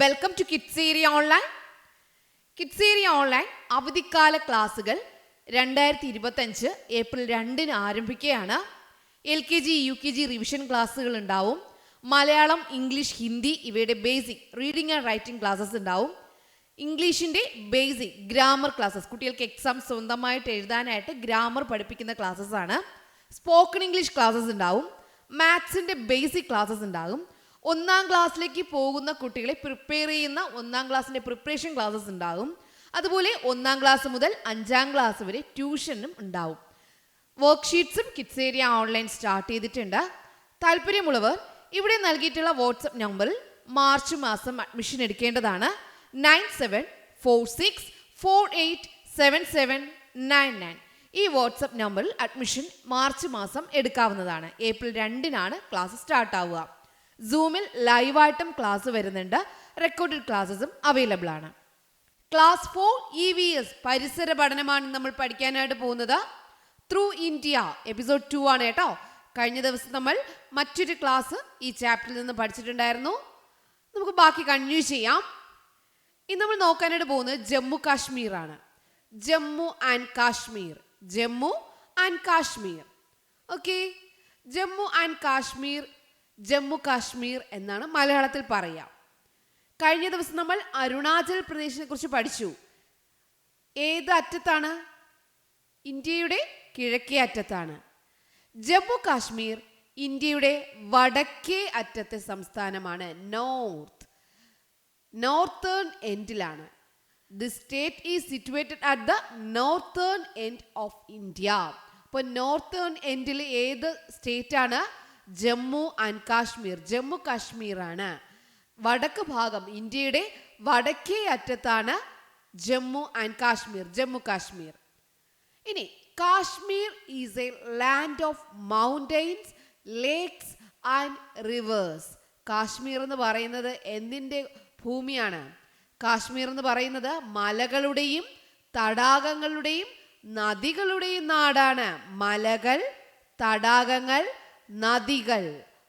Welcome to kids area online. Kids area online അവധിക്കാല ക്ലാസ്സുകൾ 2025 April 2 ആരംഭിക്കുകയാണ്. LKG UKG റിവിഷൻ ക്ലാസ്സുകൾ ഉണ്ടാവും. മലയാളം, ഇംഗ്ലീഷ്, ഹിന്ദി ഇവയുടെ basic reading and writing classes ഉണ്ടാവും. ഇംഗ്ലീഷിൻ്റെ ബേസിക് ഗ്രാമർ ക്ലാസ്സസ്, കുട്ടികൾക്ക് എക്സാം സ്വന്തമായിട്ട് എഴുതാനായിട്ട് ഗ്രാമർ പഠിപ്പിക്കുന്ന ക്ലാസ്സസ് ആണ്. സ്പോക്കൺ ഇംഗ്ലീഷ് ക്ലാസ്സസ് ഉണ്ടാവും. മാത്സിൻ്റെ ബേസിക് ക്ലാസ്സസ് ഉണ്ടാകും. 1ാം ക്ലാസ്സിലേക്ക് പോകുന്ന കുട്ടികളെ പ്രിപ്പയർ ചെയ്യുന്ന 1ാം ക്ലാസ്സിൻ്റെ പ്രിപ്പറേഷൻ ക്ലാസ്സസ് ഉണ്ടാകും. അതുപോലെ 1ാം ക്ലാസ് മുതൽ 5ാം ക്ലാസ് വരെ ട്യൂഷനും ഉണ്ടാവും. വർക്ക്ഷീറ്റ്സും കിഡ്സ് ഏരിയ ഓൺലൈൻ സ്റ്റാർട്ട് ചെയ്തിട്ടുണ്ട്. താല്പര്യമുള്ളവർ ഇവിടെ നൽകിയിട്ടുള്ള വാട്സപ്പ് നമ്പറിൽ മാർച്ച് മാസം അഡ്മിഷൻ എടുക്കേണ്ടതാണ്. 9746487799. ഈ വാട്സപ്പ് നമ്പറിൽ അഡ്മിഷൻ മാർച്ച് മാസം എടുക്കാവുന്നതാണ്. ഏപ്രിൽ 2 ക്ലാസ് സ്റ്റാർട്ട് ആവുക. സൂമിൽ ലൈവായിട്ടും ക്ലാസ് വരുന്നുണ്ട്. റെക്കോർഡഡ് ക്ലാസ്സസും അവൈലബിൾ ആണ്. ക്ലാസ് 4 EVS പരിസര പഠനമാണ് നമ്മൾ പഠിക്കാനായിട്ട് പോകുന്നത്. ത്രൂ ഇന്ത്യ എപ്പിസോഡ് 2 ആണ് കേട്ടോ. കഴിഞ്ഞ ദിവസം നമ്മൾ മറ്റൊരു ക്ലാസ് ഈ ചാപ്റ്ററിൽ നിന്ന് പഠിച്ചിട്ടുണ്ടായിരുന്നു. നമുക്ക് ബാക്കി കണ്ടിന്യൂ ചെയ്യാം. ഇന്ന് നമ്മൾ നോക്കാനായിട്ട് പോകുന്നത് ജമ്മു കാശ്മീർ ആണ്. Jammu and Kashmir, Jammu and Kashmir. Okay, Jammu and Kashmir, Jammu Kashmir എന്നാണ് മലയാളത്തിൽ പറയുക. കഴിഞ്ഞ ദിവസം നമ്മൾ അരുണാചൽ പ്രദേശിനെ കുറിച്ച് പഠിച്ചു. ഏത് അറ്റത്താണ്? ഇന്ത്യയുടെ കിഴക്കേ അറ്റത്താണ്. ജമ്മു കാശ്മീർ ഇന്ത്യയുടെ വടക്കേ അറ്റത്തെ സംസ്ഥാനമാണ്. നോർത്തേൺ എൻഡിലാണ്. The state is situated at the northern end of India. അപ്പോൾ നോർത്തേൺ എൻഡിൽ ഏത് സ്റ്റേറ്റ് ആണ്? ജമ്മു ആൻഡ് കാശ്മീർ, ജമ്മു കാശ്മീർ ആണ്. വടക്ക് ഭാഗം, ഇന്ത്യയുടെ വടക്കേ അറ്റത്താണ് ജമ്മു ആൻഡ് കാശ്മീർ, ജമ്മു കാശ്മീർ. ഇനി Kashmir is a land of mountains, lakes and rivers. Kashmir എന്ന് പറയുന്നത് എന്തിൻ്റെ ഭൂമിയാണ്? കാശ്മീർ എന്ന് പറയുന്നത് മലകളുടെയും തടാകങ്ങളുടെയും നദികളുടെയും നാടാണ്. മലകൾ, തടാകങ്ങൾ, നദികൾ,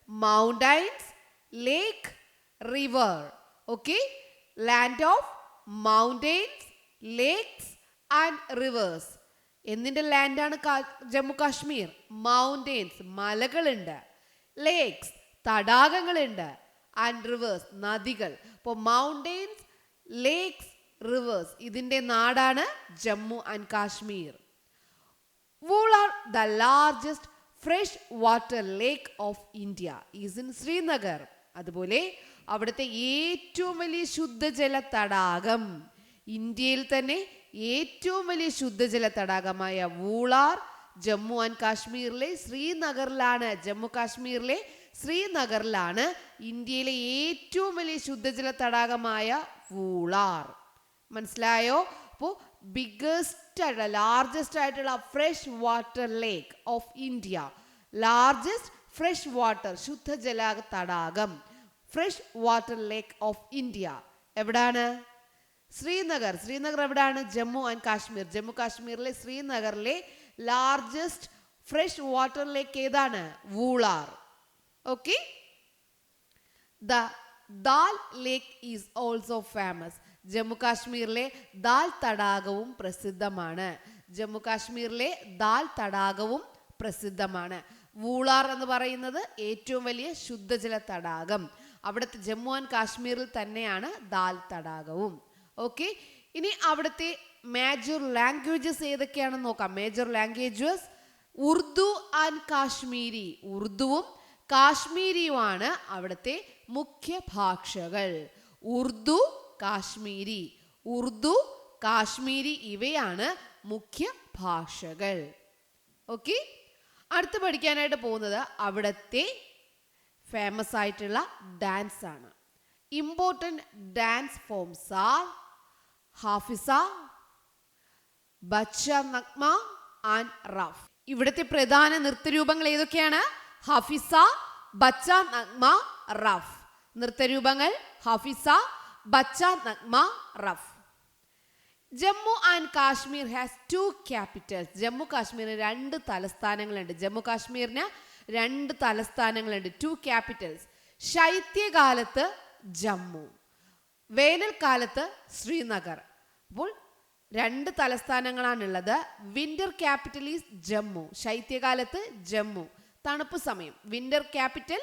mountains, lake, river. Okay, land of mountains, lakes and rivers. എന്തിൻ്റെ ലാൻഡാണ് ജമ്മു കാശ്മീർ? മൗണ്ടെയ്ൻസ്, മലകളുണ്ട്, ലേക്സ്, തടാകങ്ങളുണ്ട്, ആൻഡ് റിവേഴ്സ്, നദികൾ. അപ്പോൾ മൗണ്ടെയ്ൻസ്, ലേക്സ്, റിവേഴ്സ് ഇതിൻ്റെ നാടാണ് Jammu and Kashmir. Wular, the largest fresh water lake of India is in Srinagar. അതുപോലെ അവിടുത്തെ ഏറ്റവും വലിയ ശുദ്ധജല തടാകം, ഇന്ത്യയിൽ തന്നെ ഏറ്റവും വലിയ ശുദ്ധജല തടാകമായ വൂളാർ ജമ്മു ആൻഡ് കാശ്മീരിലെ ശ്രീനഗറിലാണ്. ജമ്മു കാശ്മീരിലെ ശ്രീനഗറിലാണ് ഇന്ത്യയിലെ ഏറ്റവും വലിയ ശുദ്ധജല തടാകമായ വൂളാർ. മനസ്സിലായോ? അപ്പോൾ ബിഗ്ഗസ്റ്റ് ആയിട്ടുള്ള, ലാർജസ്റ്റ് ആയിട്ടുള്ള fresh water lake of India, largest fresh water ശുദ്ധജല തടാകം, fresh water lake of India എവിടാണ്? ശ്രീനഗർ. ശ്രീനഗർ എവിടാണ്? ജമ്മു ആൻഡ് കാശ്മീർ. ജമ്മു കാശ്മീരിലെ ശ്രീനഗറിലെ ലാർജസ്റ്റ് ഫ്രഷ് വാട്ടർ ലേക്ക് ഏതാണ്? Wular. Okay, the dal lake is also famous. Jammu കാശ്മീരിലെ ദാൽ തടാകവും പ്രസിദ്ധമാണ്. ജമ്മു കാശ്മീരിലെ ദാൽ തടാകവും പ്രസിദ്ധമാണ്. വൂളാർ എന്ന് പറയുന്നത് ഏറ്റവും വലിയ ശുദ്ധജല തടാകം. അവിടുത്തെ ജമ്മു ആൻഡ് കാശ്മീരിൽ തന്നെയാണ് ദാൽ തടാകവും. ഓക്കെ, ഇനി അവിടുത്തെ മേജർ ലാംഗ്വേജസ് ഏതൊക്കെയാണെന്ന് നോക്കാം. Major languages Urdu and Kashmiri. ഉറുദുവും കാശ്മീരിയുമാണ് അവിടുത്തെ മുഖ്യ ഭാഷകൾ. ഉറുദു, കാശ്മീരി, ഉറുദു, കാശ്മീരി ഇവയാണ് മുഖ്യ ഭാഷകൾ. ഓക്കെ, അടുത്ത് പഠിക്കാനായിട്ട് പോകുന്നത് അവിടുത്തെ ഫേമസ് ആയിട്ടുള്ള ഡാൻസ് ആണ്. Important dance forms are Hafiza, Bacha Nagma and Rouf. ഇവിടുത്തെ പ്രധാന നൃത്തരൂപങ്ങൾ ഏതൊക്കെയാണ്? ഹാഫിസ, ബച്ച നഗ്മ, റഫ്. നൃത്തരൂപങ്ങൾ Hafiza, Bacha Nagma, Rouf. Jammu and Kashmir has 2 capitals. Jammu കാശ്മീരിന് 2 തലസ്ഥാനങ്ങളുണ്ട്. ജമ്മു കാശ്മീരിന് 2 തലസ്ഥാനങ്ങളുണ്ട്, 2 ക്യാപിറ്റൽസ്. ശൈത്യകാലത്ത് ജമ്മു, വേനൽക്കാലത്ത് ശ്രീനഗർ. അപ്പോൾ 2 തലസ്ഥാനങ്ങളാണുള്ളത്. Winter capital is Jammu. ശൈത്യകാലത്ത് ജമ്മു, തണുപ്പ് സമയം. Winter capital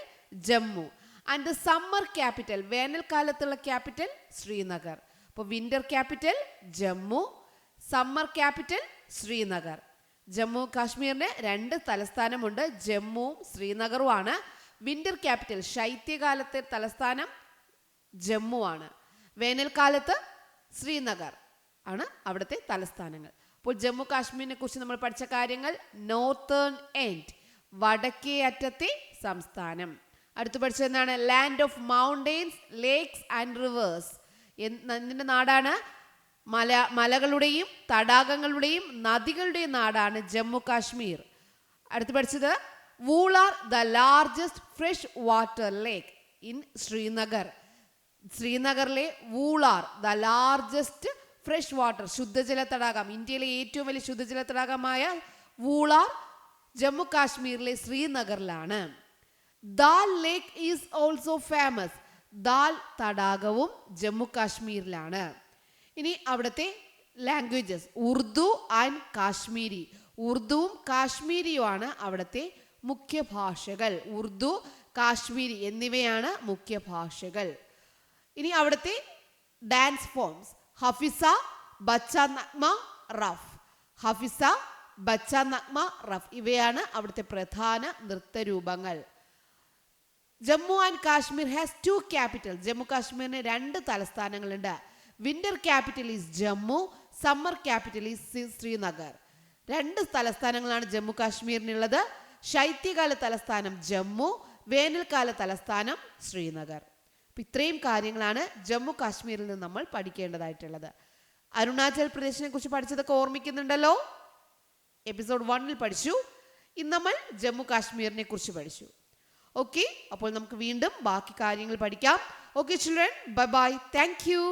Jammu. And the summer capital, വേനൽക്കാലത്തുള്ള ക്യാപിറ്റൽ ശ്രീനഗർ. അപ്പോൾ winter capital Jammu, summer capital Srinagar. Jammu കാശ്മീരിന് 2 തലസ്ഥാനമുണ്ട്, ജമ്മുവും ശ്രീനഗറുമാണ്. വിന്റർ ക്യാപിറ്റൽ, ശൈത്യകാലത്തെ തലസ്ഥാനം ജമ്മു ആണ്. വേനൽക്കാലത്ത് ശ്രീനഗർ ആണ് അവിടുത്തെ തലസ്ഥാനങ്ങൾ. അപ്പോൾ ജമ്മു കാശ്മീരിനെ കുറിച്ച് നമ്മൾ പഠിച്ച കാര്യങ്ങൾ: നോർത്തേൺ എൻഡ്, വടക്കേ അറ്റത്തെ സംസ്ഥാനം. അടുത്ത് പഠിച്ചത് എന്താണ്? Land of mountains, lakes and rivers. എന്തിൻ്റെ നാടാണ്? മലകളുടെയും തടാകങ്ങളുടെയും നദികളുടെയും നാടാണ് ജമ്മു കാശ്മീർ. അടുത്ത് പഠിച്ചത് Wular, the largest fresh water lake in Srinagar. ശ്രീനഗറിലെ Wular, the largest fresh water, ശുദ്ധജല തടാകം, ഇന്ത്യയിലെ ഏറ്റവും വലിയ ശുദ്ധജല തടാകമായ വൂളാർ ജമ്മു കാശ്മീരിലെ ശ്രീനഗറിലാണ്. Dal lake is also famous. Dal തടാകവും ജമ്മു കാശ്മീരിലാണ്. ഇനി അവിടുത്തെ ലാംഗ്വേജസ് ഉറുദു ആൻഡ് കാശ്മീരി. ഉറുദുവും കാശ്മീരിയുമാണ് അവിടുത്തെ മുഖ്യ ഭാഷകൾ. ഉറുദു, കാശ്മീരി എന്നിവയാണ് മുഖ്യ ഭാഷകൾ. ഇനി അവിടുത്തെ ഡാൻസ് ഫോംസ്: ഹഫിസ, ബച്ച നഗ്മ, റഫ്. ഹഫിസ, ബച്ച നഗ്മ, റഫ് ഇവയാണ് അവിടുത്തെ പ്രധാന നൃത്തരൂപങ്ങൾ. Jammu and Kashmir has 2 capital. Jammu കാശ്മീരിന് 2 തലസ്ഥാനങ്ങളുണ്ട്. Winter capital is Jammu, summer capital is Srinagar. 2 തലസ്ഥാനങ്ങളാണ് ജമ്മു കാശ്മീരിനുള്ളത്. ശൈത്യകാല തലസ്ഥാനം ജമ്മു, വേനൽക്കാല തലസ്ഥാനം ശ്രീനഗർ. അപ്പം ഇത്രയും കാര്യങ്ങളാണ് ജമ്മു കാശ്മീരിൽ നിന്ന് നമ്മൾ പഠിക്കേണ്ടതായിട്ടുള്ളത്. അരുണാചൽ പ്രദേശിനെ കുറിച്ച് പഠിച്ചതൊക്കെ ഓർമ്മിക്കുന്നുണ്ടല്ലോ. എപ്പിസോഡ് 1 പഠിച്ചു. ഇന്ന് നമ്മൾ ജമ്മു കാശ്മീരിനെ കുറിച്ച് പഠിച്ചു. ഓക്കെ, അപ്പോൾ നമുക്ക് വീണ്ടും ബാക്കി കാര്യങ്ങൾ പഠിക്കാം. Okay children, bye bye, thank you.